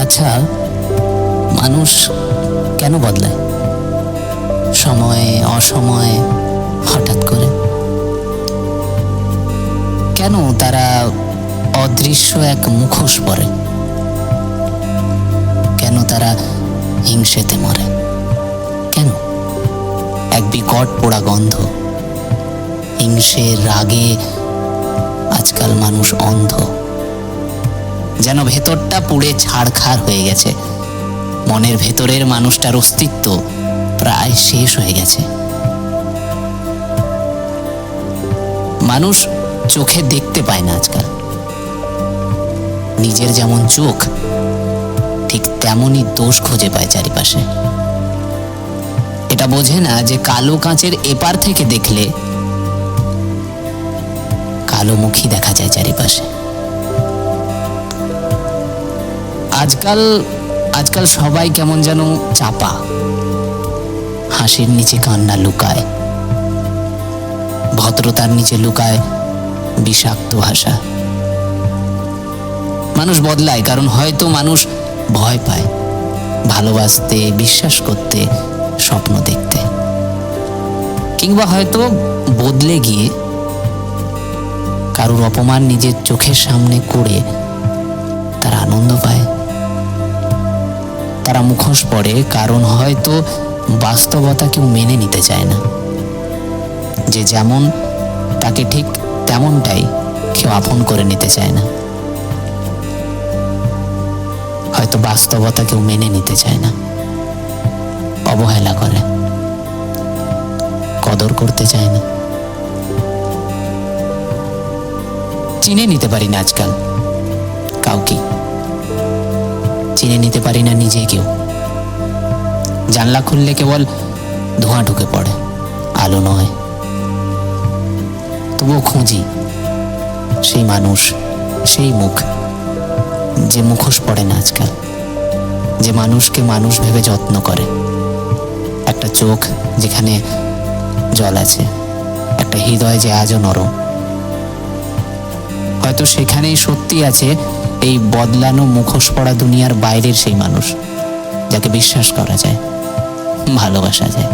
আচ্ছা, মানুষ কেন বদলায়? সময়ে অসময়ে, হঠাৎ করে কেন তারা অদৃশ্য এক মুখোশ পরে? কেন তারা হিংসেতে মরে? কেন? এক বিকট পোড়া গন্ধ, হিংসের রাগে আজকাল মানুষ অন্ধ, যেন ভেতরটা পুড়ে ছাড়খাড় হয়ে গেছে। মনের ভেতরের মানুষটার অস্তিত্ব প্রায় শেষ হয়ে গেছে। মানুষ চোখে দেখতে পায় না আজকাল। নিজের যেমন চোখ, ঠিক তেমনই দোষ খুঁজে পায় চারিপাশে। এটা বোঝে না যে কালো কাঁচের এপার থেকে দেখলে কালো মুখী দেখা যায় চারিপাশে। আজকাল সবাই কেমন যেন চাপা, হাসির নিচে কান্না লুকায়, ভদ্রতার নিচে লুকায় বিষাক্ত ভাষা। মানুষ বদলায় কারণ হয়তো মানুষ ভয় পায় ভালোবাসতে, বিশ্বাস করতে, স্বপ্ন দেখতে, কিংবা হয়তো বদলে গিয়ে কারুর অপমান নিজের চোখের সামনে করে তারা আনন্দ পায়। তারা মুখোশ পড়ে কারণ হয়তো বাস্তবতা কেউ মেনে নিতে চায় না, যে যেমন তাকে ঠিক তেমনটাই কেউ আপন করে নিতে চায় না। হয়তো বাস্তবতা কেউ মেনে নিতে চায় না, অবহেলা করে, কদর করতে চায় না। চিনে নিতে পারি না আজকাল কাউকে, চিনে নিতে পারি না নিজেকেও। জানলা খুললে কেবল ধোঁয়া ঢুকে পড়ে, আলো নয়। তবুও খুঁজি সেই মানুষ, সেই মুখ, যে মুখোশ পড়ে না আজকাল, যে মানুষকে মানুষ ভেবে যত্ন করে। একটা চোখ যেখানে জল আছে, একটা হৃদয় যে আজও নরম। হয়তো সেখানেই সত্যি আছে এই বদলানো মুখোশ পড়া দুনিয়ার বাইরের সেই মানুষ, যাকে বিশ্বাস করা যায়, ভালোবাসা যায়।